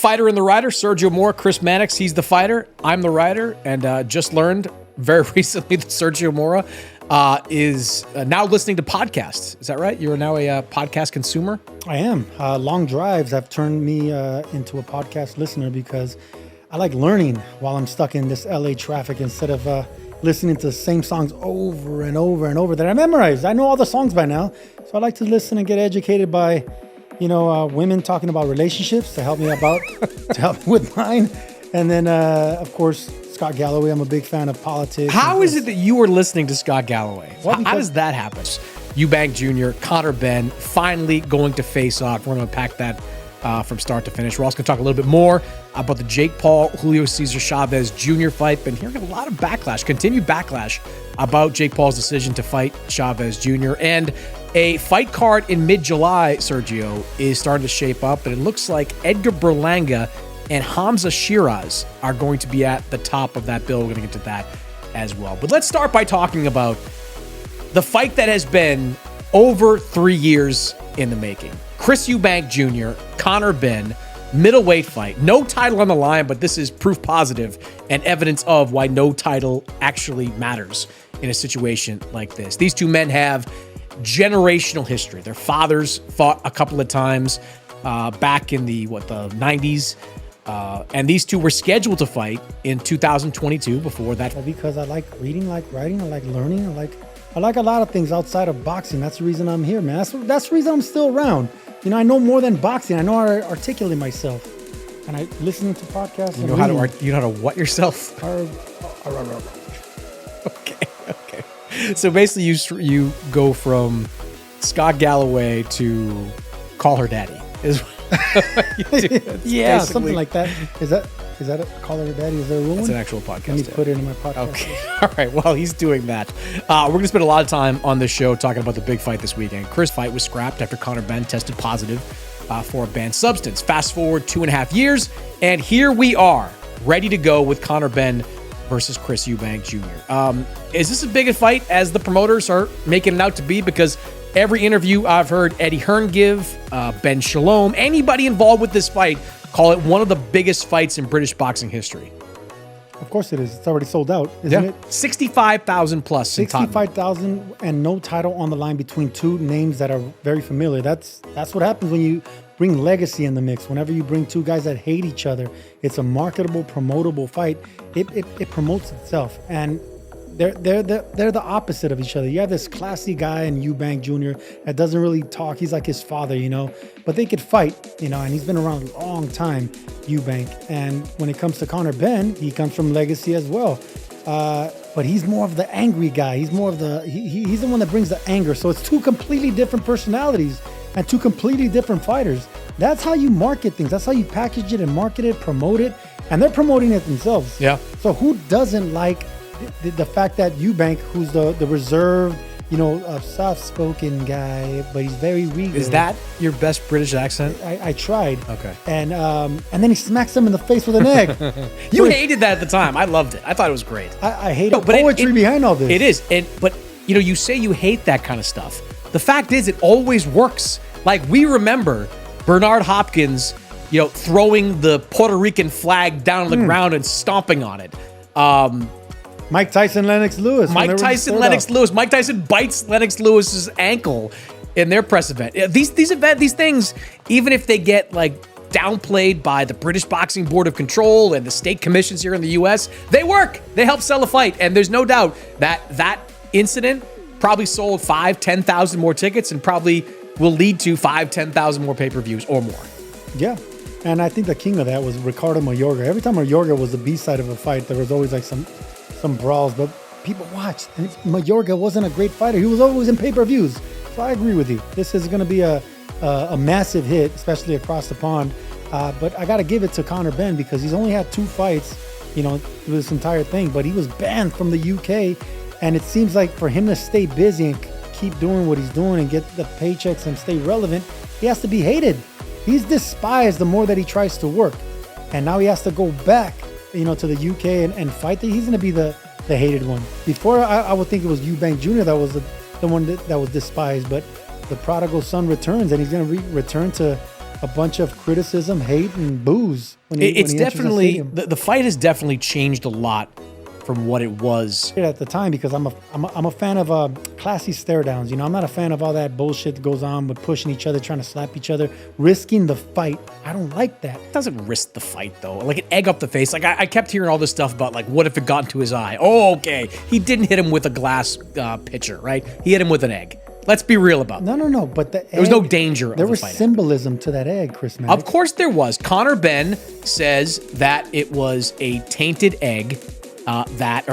fighter and the writer, Sergio Mora, Chris Mannix, he's the fighter, I'm the writer, and just learned very recently that Sergio Mora is now listening to podcasts. Is that right? You're now a podcast consumer? I am. Long drives have turned me into a podcast listener because I like learning while I'm stuck in this LA traffic instead of listening to the same songs over and over and over that I memorized. I know all the songs by now, so I like to listen and get educated by, women talking about relationships to help me with mine. And then, of course, Scott Galloway. I'm a big fan of politics. How is it that you were listening to Scott Galloway? Well, how does that happen? Eubank Jr., Conor Benn finally going to face off. We're going to unpack that from start to finish. We're also going to talk a little bit more about the Jake Paul, Julio Cesar Chavez Jr. fight. Been hearing a lot of backlash, continued backlash about Jake Paul's decision to fight Chavez Jr. And a fight card in mid-July, Sergio, is starting to shape up. And it looks like Edgar Berlanga and Hamza Shiraz are going to be at the top of that bill. We're going to get to that as well. But let's start by talking about the fight that has been over 3 years in the making. Chris Eubank Jr., Conor Benn, middleweight fight. No title on the line, but this is proof positive and evidence of why no title actually matters in a situation like this. These two men have generational history. Their fathers fought a couple of times back in the 90s. And these two were scheduled to fight in 2022 before that. Well, because I like reading, I like writing, I like learning, I like a lot of things outside of boxing. That's the reason I'm here, man. That's the reason I'm still around. I know more than boxing. I know how to articulate myself. And I listening to podcasts. You know how to what yourself? Okay. So basically you go from Scott Galloway to call her daddy. Yeah, something like that. Is that a call her daddy? Is there a rule? That's an actual podcast. Let me put it in my podcast. Okay. All right. Well, he's doing that. We're going to spend a lot of time on this show talking about the big fight this weekend. Chris' fight was scrapped after Conor Benn tested positive for a banned substance. Fast forward 2.5 years, and here we are, ready to go with Conor Benn versus Chris Eubank Jr. Is this as big a fight as the promoters are making it out to be? Because every interview I've heard Eddie Hearn give, Ben Shalom, anybody involved with this fight, call it one of the biggest fights in British boxing history. Of course it is. It's already sold out, isn't it? 65,000 plus. 65,000 and no title on the line between two names that are very familiar. That's what happens when you bring legacy in the mix. Whenever you bring two guys that hate each other, it's a marketable, promotable fight. It promotes itself. And they're the opposite of each other. You have this classy guy in Eubank Jr. that doesn't really talk. He's like his father, but they could fight, and he's been around a long time, Eubank. And when it comes to Conor Benn, he comes from legacy as well. But he's more of the angry guy. He's more of he's the one that brings the anger. So it's two completely different personalities and two completely different fighters. That's how you market things. That's how you package it and market it, promote it. And they're promoting it themselves. Yeah. So who doesn't like the fact that Eubank, who's the reserved, soft-spoken guy, but he's very regal. Is that your best British accent? I tried. Okay. And then he smacks him in the face with an egg. You hated that at the time. I loved it. I thought it was great. I hate the poetry behind all this. It is. But you say you hate that kind of stuff. The fact is, it always works. Like, we remember Bernard Hopkins, throwing the Puerto Rican flag down on the ground and stomping on it. Mike Tyson, Lennox Lewis. Mike Tyson bites Lennox Lewis's ankle in their press event. These things, even if they get downplayed by the British Boxing Board of Control and the state commissions here in the U.S., they work. They help sell a fight, and there's no doubt that incident probably sold 5,000-10,000 more tickets and probably will lead to 5,000-10,000 more pay-per-views or more. Yeah. And I think the king of that was Ricardo Mayorga. Every time Mayorga was the B-side of a fight, there was always some brawls, but people watched. And Mayorga wasn't a great fighter. He was always in pay-per-views. So I agree with you. This is going to be a massive hit, especially across the pond. But I got to give it to Conor Benn because he's only had 2 fights, through this entire thing. But he was banned from the UK. And it seems like for him to stay busy and keep doing what he's doing and get the paychecks and stay relevant, he has to be hated. He's despised the more that he tries to work. And now he has to go back, to the UK and fight. He's going to be the hated one. Before, I would think it was Eubank Jr. that was the one that was despised. But the prodigal son returns, and he's going to return to a bunch of criticism, hate, and boos. It's definitely the fight has definitely changed a lot from what it was at the time, because I'm a fan of classy stare downs. You know, I'm not a fan of all that bullshit that goes on with pushing each other, trying to slap each other, risking the fight. I don't like that. It doesn't risk the fight though. Like an egg up the face. Like I kept hearing all this stuff about like, what if it got into his eye? Oh, okay. He didn't hit him with a glass pitcher, right? He hit him with an egg. Let's be real about that. No. But the egg, there was no danger. There was symbolism to that egg, Chris Maddox. Of course there was. Conor Benn says that it was a tainted egg.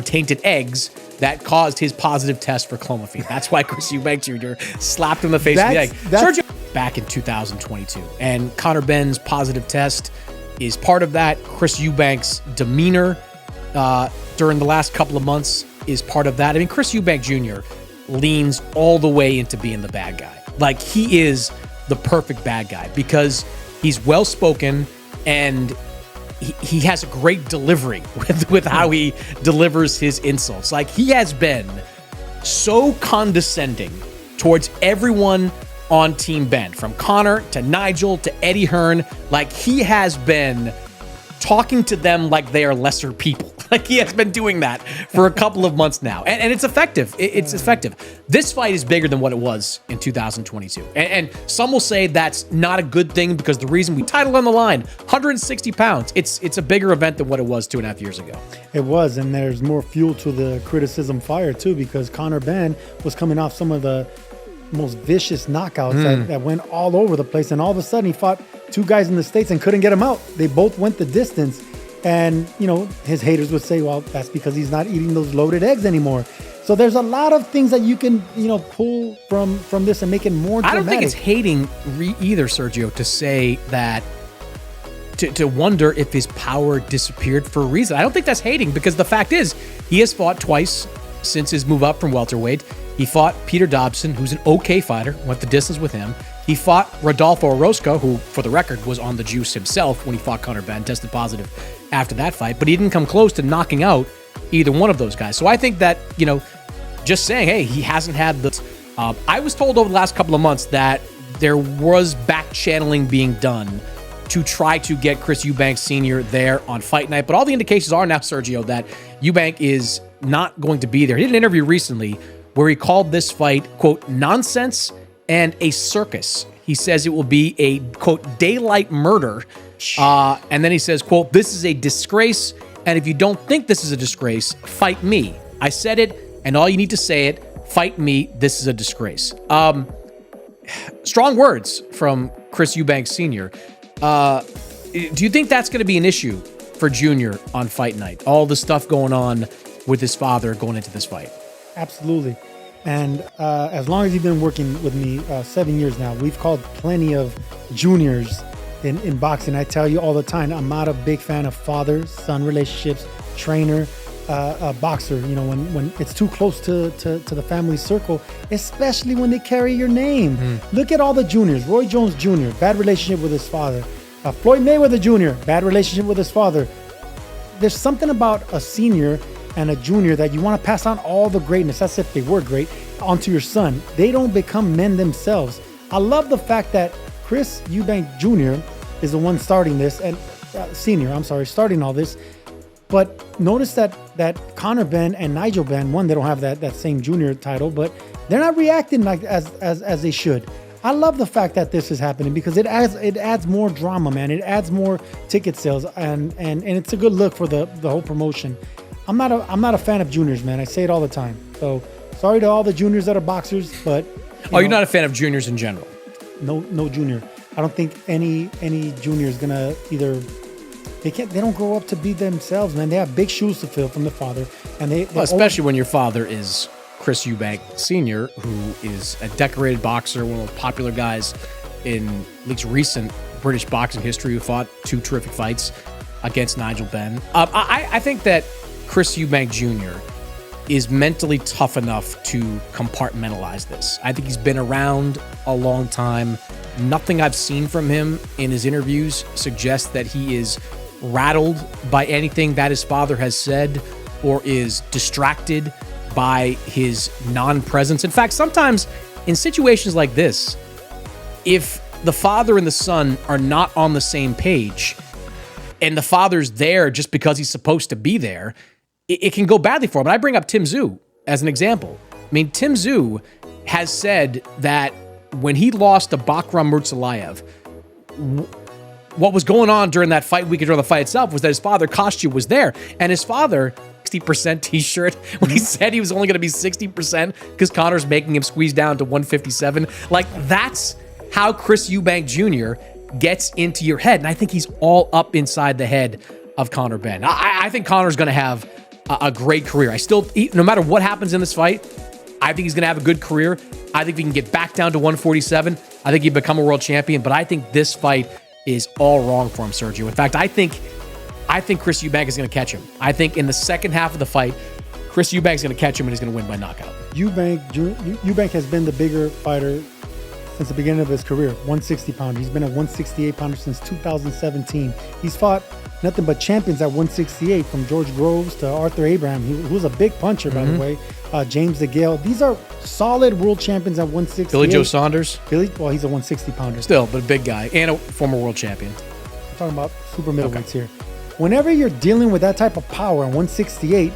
Tainted eggs that caused his positive test for clomiphene. That's why Chris Eubank Jr. slapped him in the face with the egg. Sergio back in 2022, and Conor Benn's positive test is part of that. Chris Eubank's demeanor during the last couple of months is part of that. I mean, Chris Eubank Jr. leans all the way into being the bad guy. Like, he is the perfect bad guy because he's well-spoken and he has a great delivery with how he delivers his insults. Like, he has been so condescending towards everyone on Team Benn, from Conor to Nigel to Eddie Hearn. Like, he has been talking to them like they are lesser people. Like, he has been doing that for a couple of months now. And it's effective. It's effective. This fight is bigger than what it was in 2022. And some will say that's not a good thing because the reason we title on the line, 160 pounds, it's a bigger event than what it was 2.5 years ago. It was, and there's more fuel to the criticism fire too, because Conor Benn was coming off some of the most vicious knockouts that went all over the place. And all of a sudden he fought two guys in the States and couldn't get him out. They both went the distance. And, you know, his haters would say, well, that's because he's not eating those loaded eggs anymore. So there's a lot of things that you can, you know, pull from this and make it more dramatic. I don't think it's hating either, Sergio, to say that, to wonder if his power disappeared for a reason. I don't think that's hating, because the fact is he has fought twice since his move up from welterweight. He fought Peter Dobson, who's an okay fighter, went the distance with him. He fought Rodolfo Orozco, who, for the record, was on the juice himself when he fought Conor Benn, tested positive after that fight, but he didn't come close to knocking out either one of those guys. So I think that, you know, just saying, hey, he hasn't had the... I was told over the last couple of months that there was back channeling being done to try to get Chris Eubank Sr. there on fight night, but all the indications are now, Sergio, that Eubank is not going to be there. He did an interview recently where he called this fight, quote, nonsense and a circus. He says it will be a, quote, daylight murder. And then he says, quote, this is a disgrace. And if you don't think this is a disgrace, fight me. I said it, and all you need to say it, fight me. This is a disgrace. Strong words from Chris Eubank Sr. Do you think that's going to be an issue for Junior on fight night? All the stuff going on with his father going into this fight? Absolutely. And as long as you've been working with me 7 years now, we've called plenty of juniors in boxing. I tell you all the time, I'm not a big fan of father-son relationships, trainer, boxer. You know, when it's too close to the family circle, especially when they carry your name. Look at all the juniors. Roy Jones Jr., bad relationship with his father. Floyd Mayweather Jr., bad relationship with his father. There's something about a senior and a junior that you want to pass on all the greatness, that's if they were great, onto your son. They don't become men themselves. I love the fact that Chris Eubank Jr. is the one starting this, and starting all this. But notice that Conor Benn and Nigel Benn, one, they don't have that same junior title, but they're not reacting like as they should. I love the fact that this is happening because it adds more drama, man. It adds more ticket sales, and it's a good look for the whole promotion. I'm not a fan of juniors, man. I say it all the time. So sorry to all the juniors that are boxers, but you're not a fan of juniors in general? No junior. I don't think any junior is gonna either. They don't grow up to be themselves, man. They have big shoes to fill from the father, and especially when your father is Chris Eubank Sr., who is a decorated boxer, one of the most popular guys in at least recent British boxing history, who fought 2 terrific fights against Nigel Benn. I think that Chris Eubank Jr. is mentally tough enough to compartmentalize this. I think he's been around a long time. Nothing I've seen from him in his interviews suggests that he is rattled by anything that his father has said or is distracted by his non-presence. In fact, sometimes in situations like this, if the father and the son are not on the same page, and the father's there just because he's supposed to be there, it can go badly for him. And I bring up Tim Tszyu as an example. I mean, Tim Tszyu has said that when he lost to Bakram Murtsalayev, what was going on during that fight week and during the fight itself was that his father, Kostya, was there. And his father, 60% t-shirt, when he said he was only going to be 60% because Conor's making him squeeze down to 157. Like, that's how Chris Eubank Jr. gets into your head. And I think he's all up inside the head of Conor Benn. I think Conor's going to have a great career. No matter what happens in this fight, I think he's going to have a good career. I think he can get back down to 147. I think he'd become a world champion. But I think this fight is all wrong for him, Sergio. In fact, I think Chris Eubank is going to catch him. I think in the second half of the fight, Chris Eubank is going to catch him and he's going to win by knockout. Eubank has been the bigger fighter since the beginning of his career, 160 pounder. He's been a 168 pounder since 2017. He's fought nothing but champions at 168, from George Groves to Arthur Abraham, who was a big puncher, by the way. James DeGale. These are solid world champions at 168. Billy Joe Saunders. Well, he's a 160 pounder. Still, but a big guy and a former world champion. I'm talking about super middleweights here. Whenever you're dealing with that type of power at 168,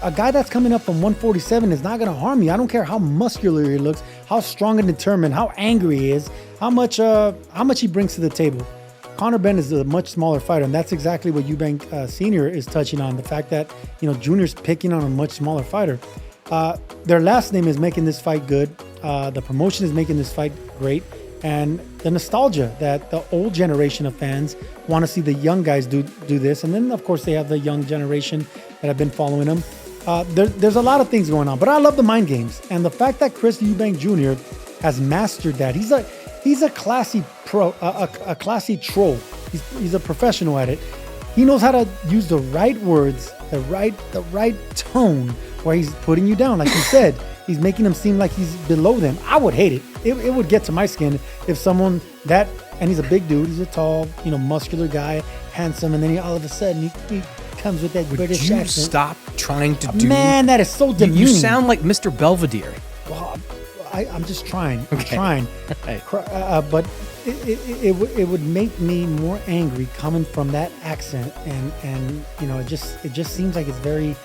a guy that's coming up from 147 is not going to harm you. I don't care how muscular he looks, how strong and determined, how angry he is, how much he brings to the table. Conor Benn is a much smaller fighter, and that's exactly what Eubank Sr. is touching on. The fact that, Junior's picking on a much smaller fighter. Their last name is making this fight good. The promotion is making this fight great. And the nostalgia that the old generation of fans want to see the young guys do this. And then, of course, they have the young generation that have been following them. There's a lot of things going on, but I love the mind games. And the fact that Chris Eubank Jr. has mastered that. He's a classy pro, a classy troll. He's a professional at it. He knows how to use the right words, the right tone, where he's putting you down. Like you said, he's making him seem like he's below them. I would hate it. It would get to my skin if someone and he's a big dude. He's a tall, muscular guy, handsome, and then all of a sudden he comes with that British accent. Would you stop trying to do? Man, that is so demeaning. You sound like Mr. Belvedere. Well, I'm just trying. Okay. I'm trying. But it would make me more angry coming from that accent, and it just seems like it's very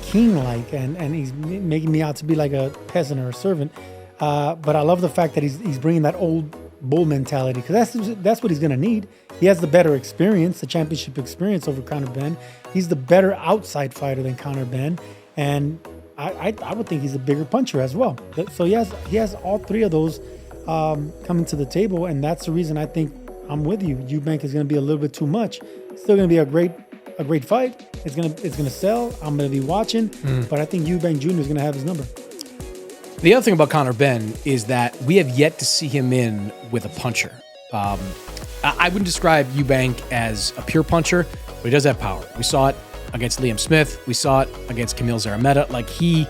king-like, and he's making me out to be like a peasant or a servant. But I love the fact that he's bringing that old bull mentality, because that's what he's going to need. He has the better experience, the championship experience over Conor Benn. He's the better outside fighter than Conor Benn, and I would think he's a bigger puncher as well. So he has all three of those coming to the table, and that's the reason I think I'm with you. Eubank is going to be a little bit too much. It's still going to be a great fight. It's gonna sell. I'm gonna be watching, but I think Eubank Jr. is gonna have his number. The other thing about Conor Benn is that we have yet to see him in with a puncher. I wouldn't describe Eubank as a pure puncher, but he does have power. We saw it against Liam Smith. We saw it against Camille Zarameta. Like, he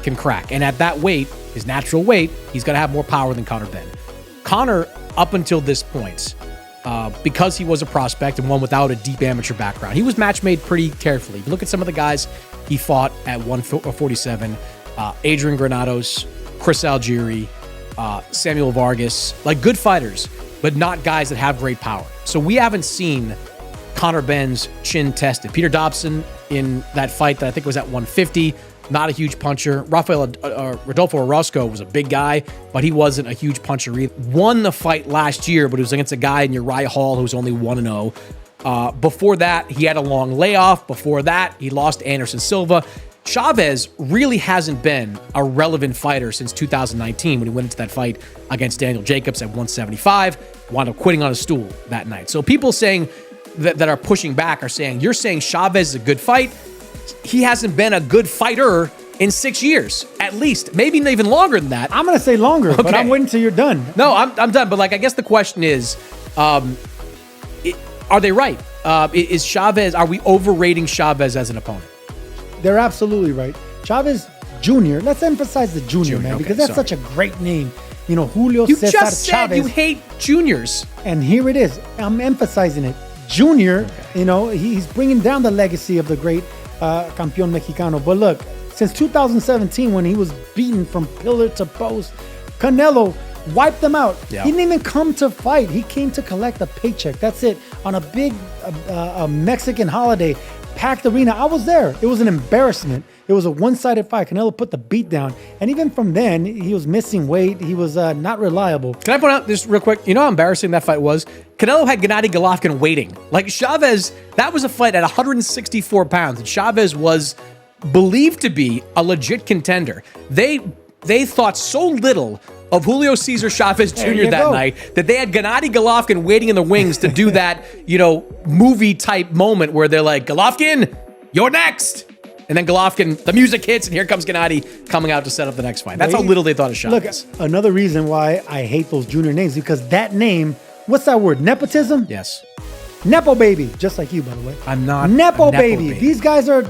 can crack. And at that weight, his natural weight, he's gonna have more power than Conor Benn. Conor, up until this point, because he was a prospect and one without a deep amateur background, he was match made pretty carefully. You look at some of the guys he fought at 147, Adrian Granados, Chris Algieri, Samuel Vargas, like good fighters, but not guys that have great power. So we haven't seen Conor Benn's chin tested. Peter Dobson in that fight that I think was at 150, not a huge puncher. Rodolfo Orozco was a big guy, but he wasn't a huge puncher either. Won the fight last year, but it was against a guy in Uriah Hall who was only 1-0. Before that, he had a long layoff. Before that, he lost to Anderson Silva. Chavez really hasn't been a relevant fighter since 2019 when he went into that fight against Daniel Jacobs at 175, wound up quitting on a stool that night. So people saying that are pushing back are saying, you're saying Chavez is a good fight. He hasn't been a good fighter in 6 years, at least. Maybe even longer than that. I'm going to say longer, but I'm waiting till you're done. No, I'm done. But, I guess the question is, are they right? Is Chavez, are we overrating Chavez as an opponent? They're absolutely right. Chavez Jr., let's emphasize the junior, man, because that's such a great name. Julio you Cesar just said Chavez. You hate juniors. And here it is. I'm emphasizing it. Junior, he's bringing down the legacy of the great Campeón Mexicano. But look, since 2017, when he was beaten from pillar to post, Canelo wiped them out. Yeah. He didn't even come to fight. He came to collect a paycheck. That's it. On a big Mexican holiday, packed arena. I was there. It was an embarrassment. It was a one-sided fight. Canelo put the beat down. And even from then, he was missing weight. He was not reliable. Can I point out this real quick? You know how embarrassing that fight was? Canelo had Gennady Golovkin waiting. Like Chavez, that was a fight at 164 pounds. And Chavez was believed to be a legit contender. They thought so little of Julio Cesar Chavez Jr. that night that they had Gennady Golovkin waiting in the wings to do that, movie type moment where they're like, Golovkin, you're next. And then Golovkin, the music hits, and here comes Gennady coming out to set up the next fight. That's how little they thought of Chavez. Look, another reason why I hate those junior names, because that name, what's that word? Nepotism? Yes. Nepo baby, just like you, by the way. I'm not Nepo baby. These guys are,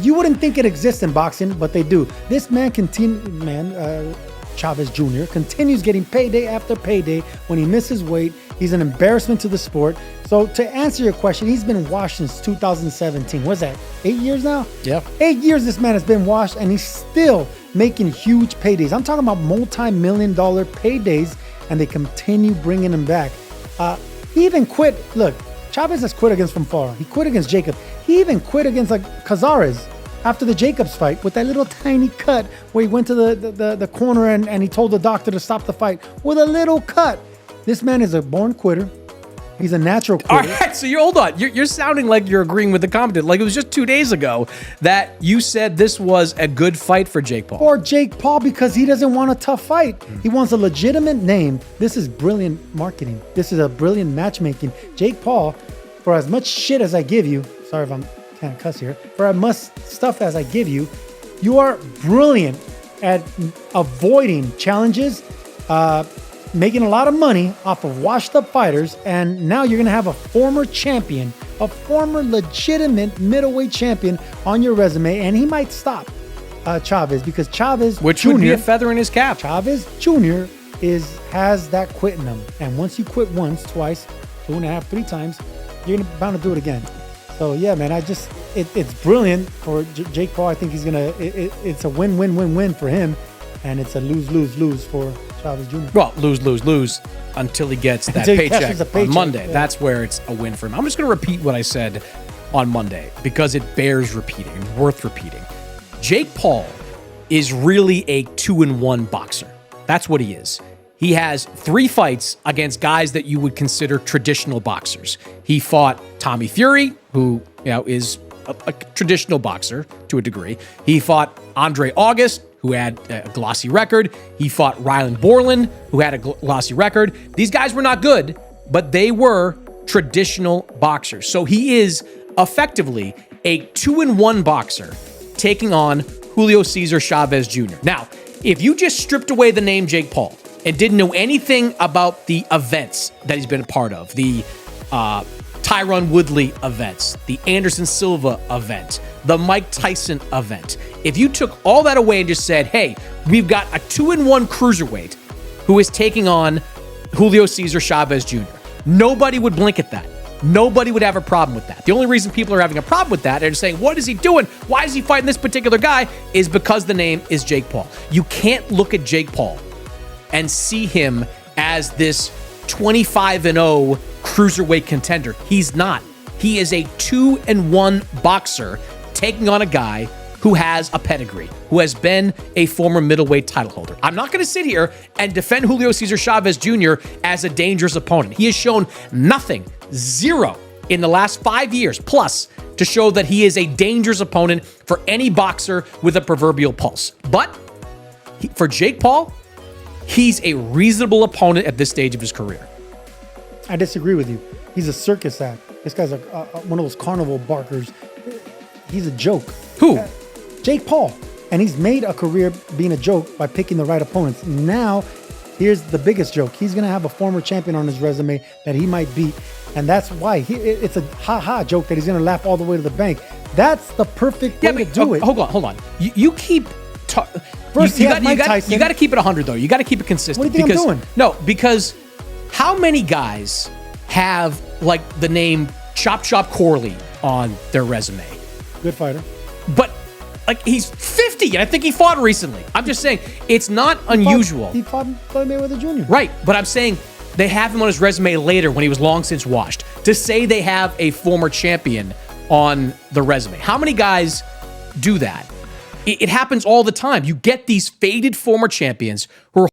you wouldn't think it exists in boxing, but they do. This man Chavez Jr. continues getting payday after payday. When he misses weight, he's an embarrassment to the sport. So to answer your question, he's been washed since 2017. What's that, 8 years now? Yeah. 8 years this man has been washed, and he's still making huge paydays. I'm talking about multi-million-dollar paydays, and they continue bringing him back. He even quit. Look, Chavez has quit against from far. He quit against Jacob. He even quit against Cazares after the Jacobs fight with that little tiny cut where he went to the corner and he told the doctor to stop the fight with a little cut. This man is a born quitter. He's a natural quitter. All right, so hold on. You're sounding like you're agreeing with the commentator. Like it was just 2 days ago that you said this was a good fight for Jake Paul. For Jake Paul, because he doesn't want a tough fight. He wants a legitimate name. This is brilliant marketing. This is a brilliant matchmaking. Jake Paul, for as much shit as I give you, sorry if I can't cuss here, for as much stuff as I give you, you are brilliant at avoiding challenges, making a lot of money off of washed up fighters, and now you're going to have a former champion, a former legitimate middleweight champion on your resume, and he might stop Chavez, because Chavez Which Jr. would be a feather in his cap. Chavez Jr. has that quit in him, and once you quit once, twice, 2.5, 3 times, you're bound to do it again. So yeah, man, it's brilliant for Jake Paul. I think it's a win-win-win-win for him, and it's a lose-lose-lose for Chavez Jr. Well, lose until he gets that paycheck on Monday. Yeah. That's where it's a win for him. I'm just going to repeat what I said on Monday because it bears repeating, worth repeating. Jake Paul is really a 2-1 boxer. That's what he is. He has 3 fights against guys that you would consider traditional boxers. He fought Tommy Fury, who is a traditional boxer to a degree. He fought Andre August, who had a glossy record. He fought Ryland Borland, who had a glossy record. These guys were not good, but they were traditional boxers. So he is effectively a 2-1 boxer taking on Julio Cesar Chavez Jr. Now, if you just stripped away the name Jake Paul and didn't know anything about the events that he's been a part of, the Tyron Woodley events, the Anderson Silva event, the Mike Tyson event. If you took all that away and just said, hey, we've got a 2-1 cruiserweight who is taking on Julio Cesar Chavez Jr., nobody would blink at that. Nobody would have a problem with that. The only reason people are having a problem with that and saying, what is he doing? Why is he fighting this particular guy? Is because the name is Jake Paul. You can't look at Jake Paul and see him as this 25-0 cruiserweight contender. He's not. He is a 2-1 boxer taking on a guy who has a pedigree, who has been a former middleweight title holder. I'm not going to sit here and defend Julio Cesar Chavez Jr. as a dangerous opponent. He has shown nothing, 0 in the last 5 years plus to show that he is a dangerous opponent for any boxer with a proverbial pulse. But for Jake Paul, he's a reasonable opponent at this stage of his career. I disagree with you. He's a circus act. This guy's one of those carnival barkers. He's a joke. Who? Jake Paul. And he's made a career being a joke by picking the right opponents. Now, here's the biggest joke. He's going to have a former champion on his resume that he might beat. And that's why it's a ha-ha joke that he's going to laugh all the way to the bank. That's the perfect way to do it. Hold on. You keep... First, you got to keep it 100, though. You got to keep it consistent. What do you think I'm doing? No, because how many guys have, like, the name Chop Chop Corley on their resume? Good fighter. But Like, he's 50, and I think he fought recently. I'm just saying, it's not unusual. He fought Floyd Mayweather Jr. Right, but I'm saying they have him on his resume later when he was long since washed. To say they have a former champion on the resume. How many guys do that? It happens all the time. You get these faded former champions who are